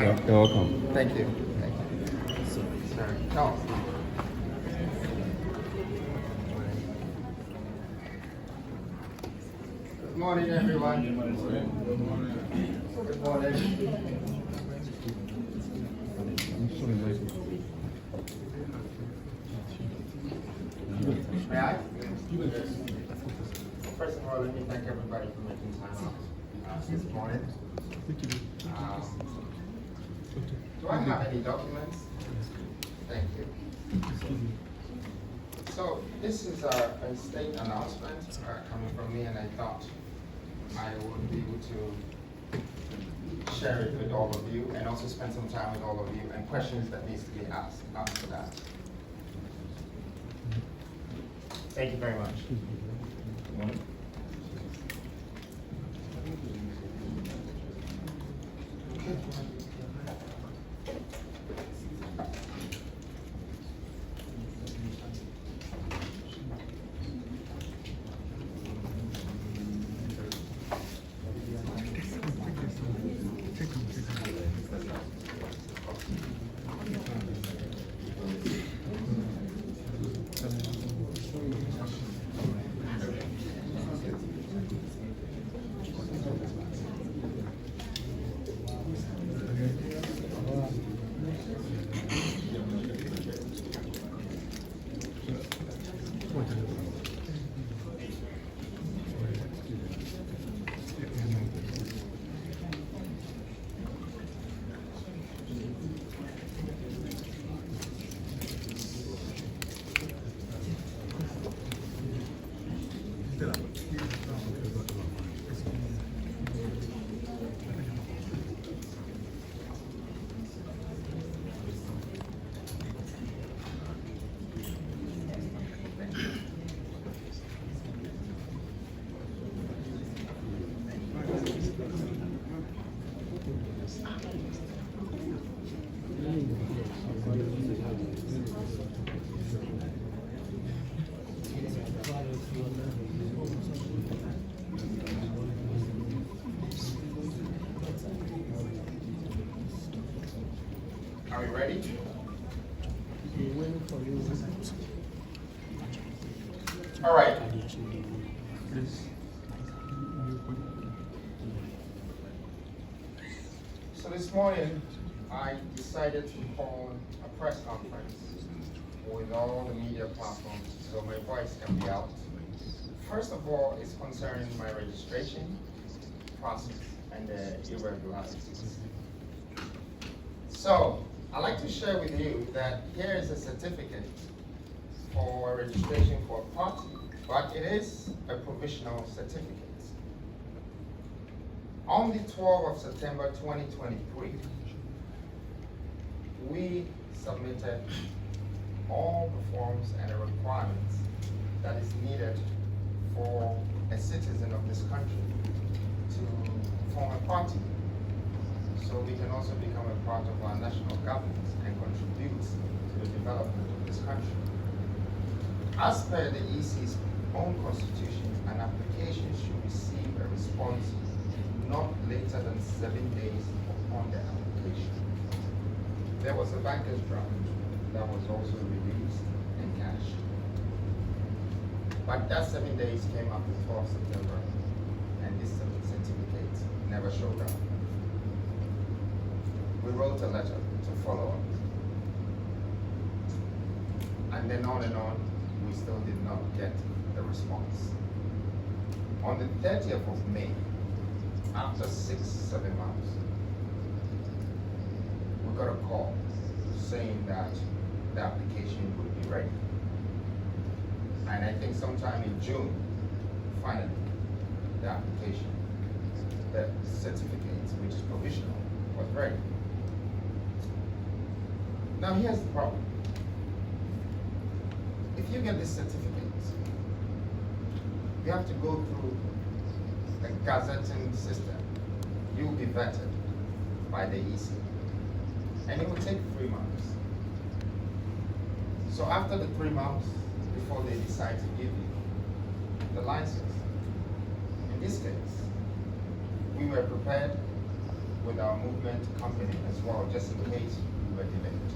You're welcome. Thank you. Thank you. Sorry. No. Good morning, everyone. Good morning. May I? First of all, let me thank everybody for making time out this morning. Do I have any documents? Thank you. So this is a state announcement coming from me, and I thought I would be able to share it with all of you and also spend some time with all of you and questions that needs to be asked after that. Thank you very much. Are we ready? All right. So this morning, I decided to hold a press conference with all the media platforms so my voice can be out. First of all, it's concerning my registration process and the irregularities. So, I'd like to share with you that here is a certificate for registration for a party, but it is a provisional certificate. On the 12th of September 2023, we submitted all the forms and the requirements that is needed for a citizen of this country to form a party, so we can also become a part of our national government and contribute to the development of this country. As per the EC's own constitution, an application should receive a response not later than 7 days upon the application. There was a banker's draft that was also released in cash. But that 7 days came up the 12th of September, and this certificate never showed up. We wrote a letter to follow up. And then on, we still did not get the response. On the 30th of May, after 6-7 months, we got a call saying that the application would be ready. And I think sometime in June, finally, the application, the certificate, which is provisional, was ready. Now here's the problem. If you get this certificate, you have to go through a gazetting system. You will be vetted by the EC. And it will take 3 months. So after the 3 months, before they decide to give you the license, in this case, we were prepared with our movement company as well, just in case we were delayed.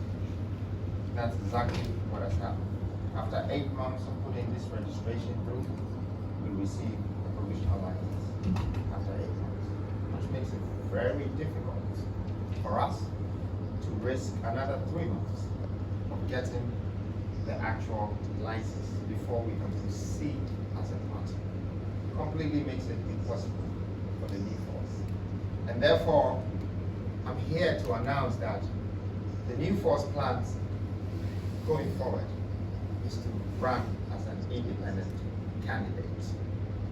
That's exactly what has happened. After 8 months of putting this registration through, we received a provisional license after 8 months, which makes it very difficult for us to risk another 3 months of getting the actual license before we can proceed as a party. Completely makes it impossible for the new force. And therefore, I'm here to announce that the new force plans going forward is to run as an independent candidate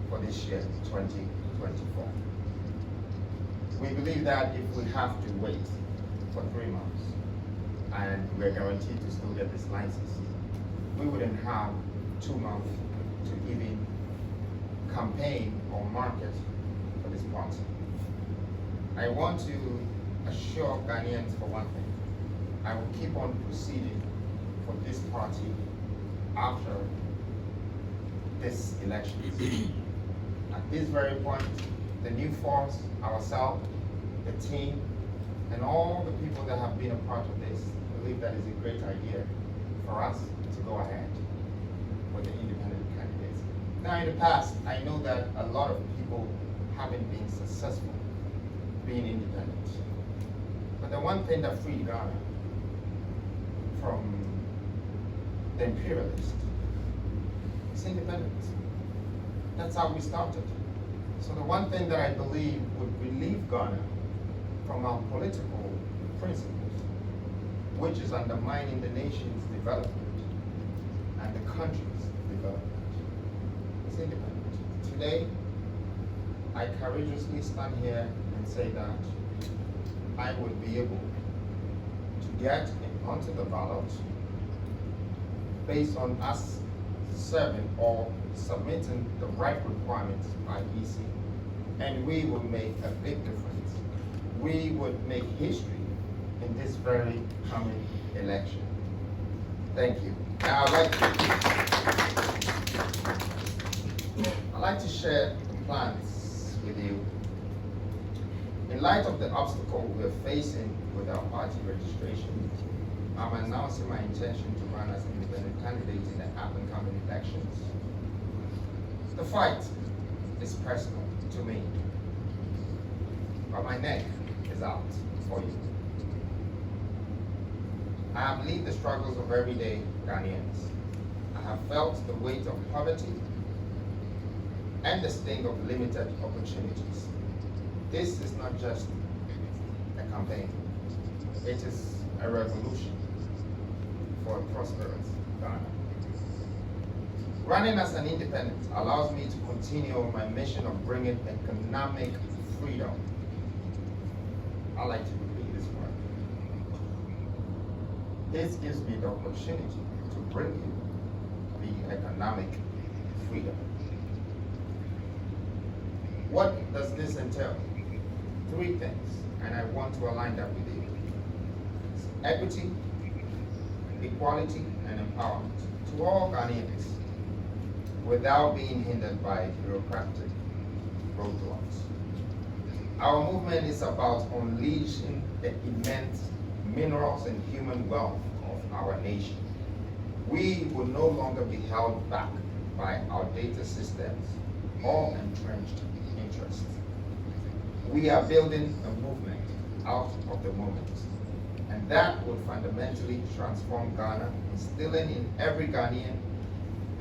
for this year, 2024. We believe that if we have to wait for 3 months and we're guaranteed to still get this license, we wouldn't have 2 months to even campaign or market for this party. I want to assure Ghanaians for one thing, I will keep on proceeding for this party after this election. At this very point, the new force, ourselves, the team, and all the people that have been a part of this believe that is a great idea for us to go ahead with the independent candidates. Now, in the past, I know that a lot of people haven't been successful being independent. But the one thing that freed Ghana from the imperialists is independence. That's how we started. So the one thing that I believe would relieve Ghana from our political principles, which is undermining the nation's development and the country's development, is independence. Today, I courageously stand here and say that I would be able to get onto the ballot based on us serving or submitting the right requirements by EC, and we will make a big difference. We would make history in this very coming election. Thank you. Now I'd like to share the plans with you. In light of the obstacle we're facing with our party registration, I'm announcing my intention to run as an independent candidate in the up-and-coming elections. The fight is personal to me, but my neck is out for you. I have lived the struggles of everyday Ghanaians. I have felt the weight of poverty and the sting of limited opportunities. This is not just a campaign, it is a revolution for a prosperous Ghana. Running as an independent allows me to continue on my mission of bringing economic freedom. I like to repeat this word. This gives me the opportunity to bring you the economic freedom. What does this entail? 3 things, and I want to align that with you. Equity, equality, and empowerment to all Ghanaians without being hindered by bureaucratic roadblocks. Our movement is about unleashing the immense minerals and human wealth of our nation. We will no longer be held back by outdated systems or entrenched interests. We are building a movement out of the moment, and that will fundamentally transform Ghana, instilling in every Ghanaian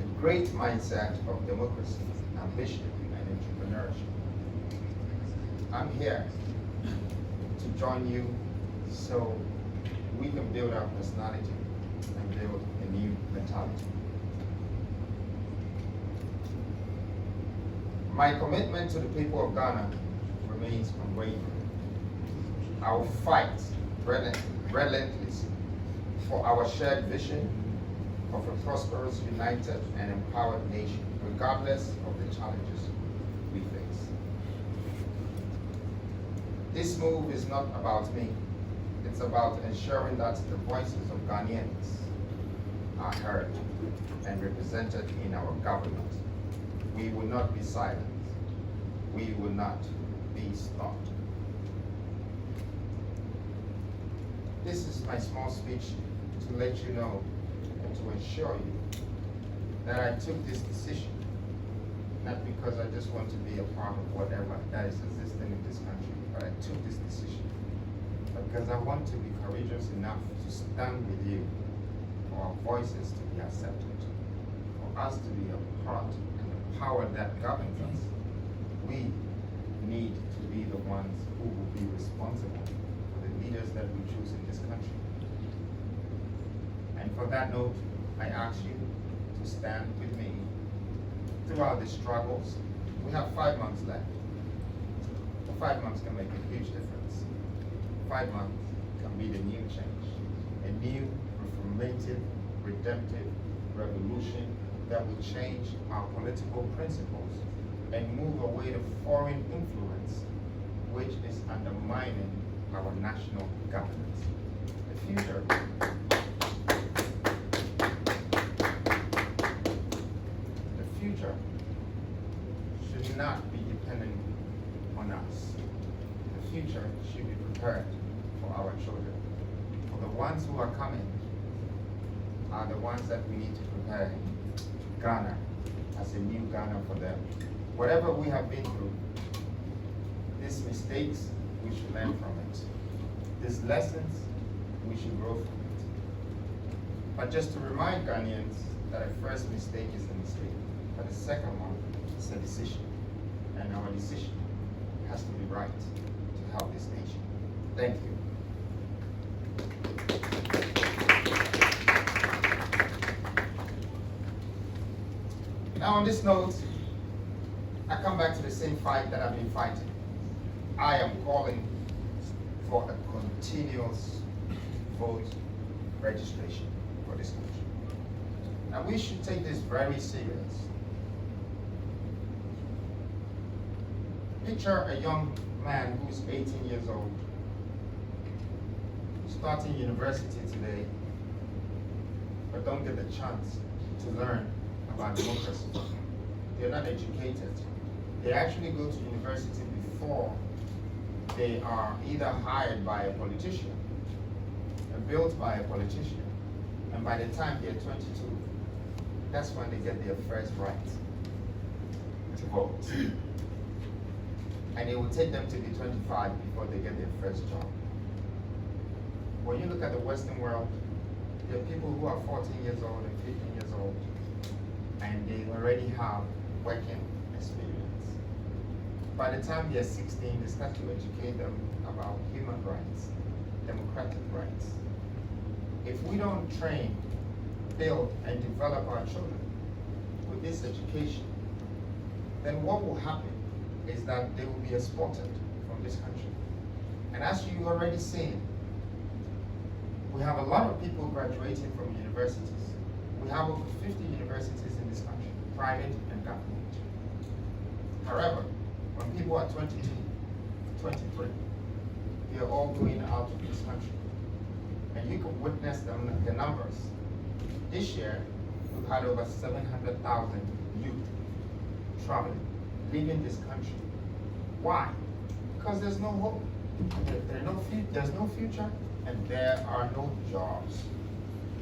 a great mindset of democracy, ambition, and entrepreneurship. I'm here to join you so we can build our personality and build a new mentality. My commitment to the people of Ghana remains unwavering. I will fight relentlessly for our shared vision of a prosperous, united, and empowered nation, regardless of the challenges we face. This move is not about me. It's about ensuring that the voices of Ghanaians are heard and represented in our government. We will not be silent. We will not be stopped. This is my small speech to let you know and to assure you that I took this decision, not because I just want to be a part of whatever that is existing in this country, but I took this decision because I want to be courageous enough to stand with you for our voices to be accepted, for us to be a part and the power that governs us. We need to be the ones who will be responsible for the leaders that we choose in this country. And for that note, I ask you to stand with me throughout the struggles. We have 5 months left. The 5 months can make a huge difference. 5 months can be the new change, a new reformative, redemptive revolution that will change our political principles and move away the foreign influence which is undermining our national governance. The future should not be dependent on us. The future should be prepared for our children. For the ones who are coming are the ones that we need to prepare Ghana as a new Ghana for them. Whatever we have been through, these mistakes, we should learn from it. These lessons, we should grow from it. But just to remind Ghanaians that a first mistake is a mistake, but the second one is a decision. And our decision has to be right to help this nation. Thank you. Now on this note, I come back to the same fight that I've been fighting. I am calling for a continuous vote registration for this country. Now we should take this very serious. Picture a young man who's 18 years old, starting university today, but don't get the chance to learn about democracy. They're not educated. They actually go to university before they are either hired by a politician or built by a politician. And by the time they're 22, that's when they get their first right to vote. And it will take them to be 25 before they get their first job. When you look at the Western world, there are people who are 14 years old and 15 years old, and they already have working experience. By the time they're 16, they start to educate them about human rights, democratic rights. If we don't train, build, and develop our children with this education, then what will happen is that they will be exported from this country. And as you already seen, we have a lot of people graduating from universities. We have over 50 universities in this country, private and government. However, when people are 22, 23, they are all going out of this country. And you can witness the numbers. This year, we've had over 700,000 youth traveling, leaving this country. Why? Because there's no hope. There's no future, and there are no jobs.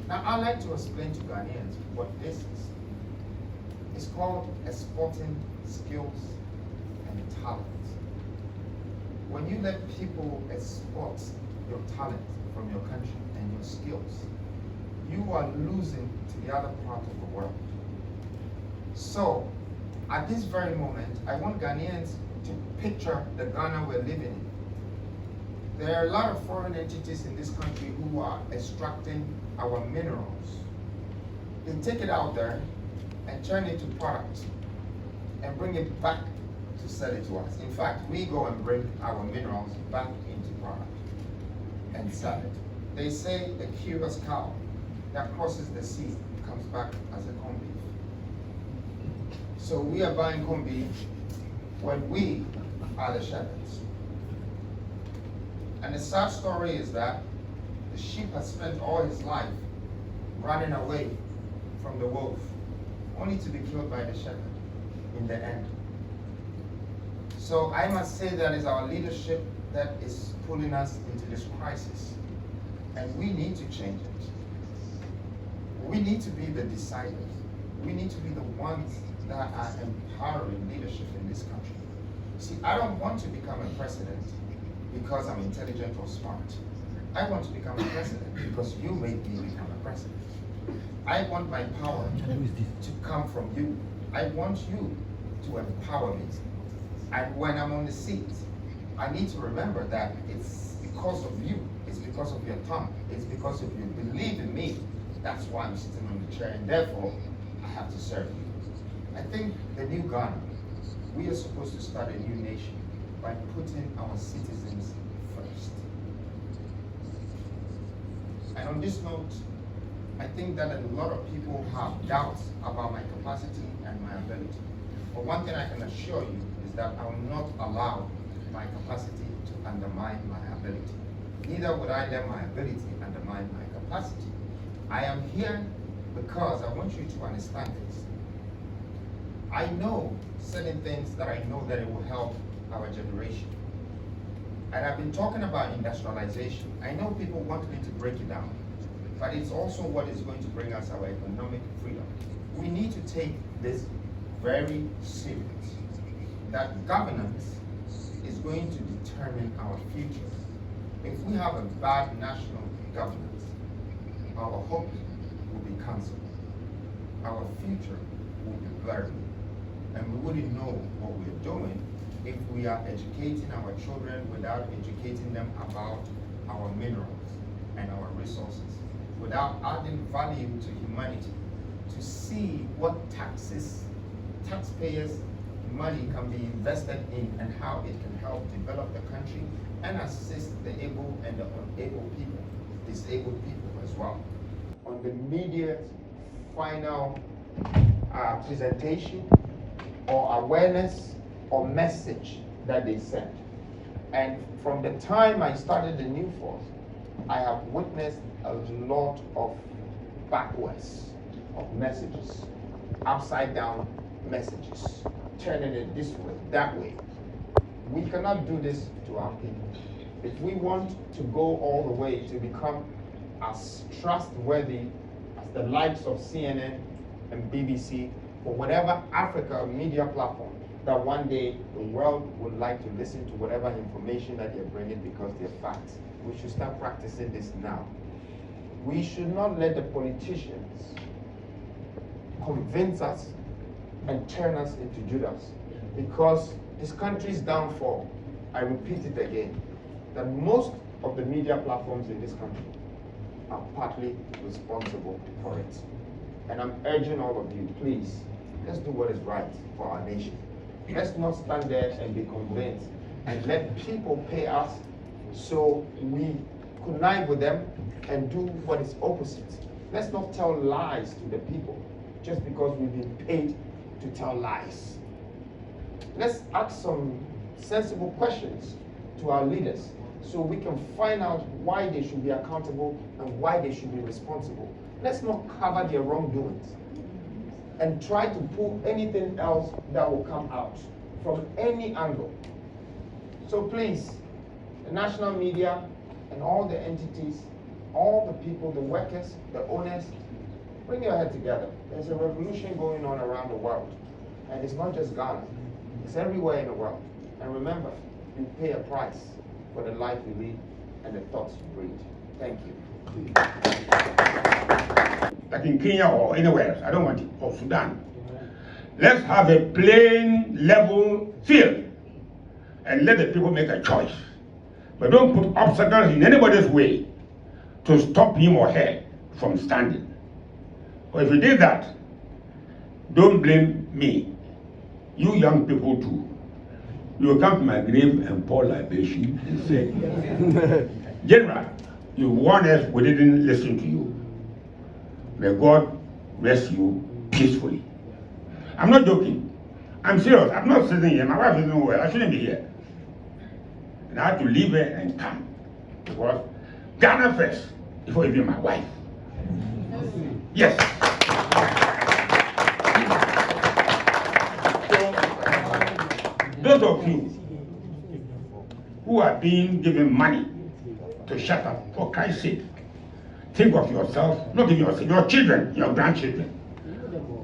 Now, I'd like to explain to Ghanaians what this is. It's called exporting skills and talent. When you let people export your talent from your country and your skills, you are losing to the other part of the world. So, at this very moment, I want Ghanaians to picture the Ghana we're living in. There are a lot of foreign entities in this country who are extracting our minerals. They take it out there and turn it to product and bring it back to sell it to us. In fact, we go and bring our minerals back into product and sell it. They say a curious cow that crosses the sea comes back as a corned beef. So we are buying corned beef when we are the shepherds. And the sad story is that the sheep has spent all his life running away from the wolf, only to be killed by the shepherd in the end. So I must say that it's our leadership that is pulling us into this crisis. And we need to change it. We need to be the deciders. We need to be the ones that are empowering leadership in this country. See, I don't want to become a president because I'm intelligent or smart. I want to become a president because you made me become a president. I want my power to come from you. I want you to empower me. And when I'm on the seat, I need to remember that it's because of you. It's because of your tongue. It's because of you believe in me. That's why I'm sitting on the chair, and therefore, I have to serve you. I think the new Ghana, we are supposed to start a new nation by putting our citizens first. And on this note, I think that a lot of people have doubts about my capacity and my ability. But one thing I can assure you is that I will not allow my capacity to undermine my ability. Neither would I let my ability undermine my capacity. I am here because I want you to understand this. I know certain things that I know that it will help our generation. And I've been talking about industrialization. I know people want me to break it down, but it's also what is going to bring us our economic freedom. We need to take this very serious, that governance is going to determine our future. If we have a bad national governance, our hope will be cancelled. Our future will be blurry. And we wouldn't know what we're doing if we are educating our children without educating them about our minerals and our resources, without adding value to humanity, to see what taxpayers' money can be invested in and how it can help develop the country and assist the able and the unable people, disabled people as well. On the media's final presentation or awareness or message that they sent. And from the time I started the new force, I have witnessed a lot of backwards of messages, upside down messages, turning it this way, that way. We cannot do this to our people. If we want to go all the way to become as trustworthy as the likes of CNN and BBC, or whatever Africa media platform, that one day the world would like to listen to whatever information that they're bringing because they're facts. We should start practicing this now. We should not let the politicians convince us and turn us into Judas, because this country's downfall, I repeat it again, that most of the media platforms in this country are partly responsible for it. And I'm urging all of you, please, let's do what is right for our nation. Let's not stand there and be convinced and let people pay us so we connive with them and do what is opposite. Let's not tell lies to the people just because we've been paid to tell lies. Let's ask some sensible questions to our leaders so we can find out why they should be accountable and why they should be responsible. Let's not cover their wrongdoings and try to pull anything else that will come out from any angle. So please, the national media and all the entities, all the people, the workers, the owners, bring your head together. There's a revolution going on around the world. And it's not just Ghana, it's everywhere in the world. And remember, you pay a price for the life you lead and the thoughts you breed. Thank you. Like in Kenya or anywhere else, I don't want it, or Sudan. Let's have a plain, level field and let the people make a choice. But don't put obstacles in anybody's way to stop him or her from standing. Or if you did that, don't blame me. You young people too. You will come to my grave and pour libation and say, General, you warned us, we didn't listen to you. May God rest you peacefully. I'm not joking. I'm serious. I'm not sitting here. My wife is not well. I shouldn't be here. And I had to leave her and come. Because Ghana first, before even my wife. Yes. So, those of you who are being given money to shut up, for Christ's sake, Think of yourself, not even yourself, your children, your grandchildren.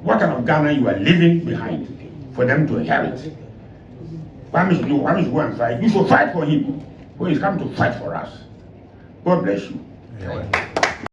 What kind of Ghana you are leaving behind for them to inherit? Kwame should go and fight. You should fight for him. But he's come to fight for us. God bless you. Amen.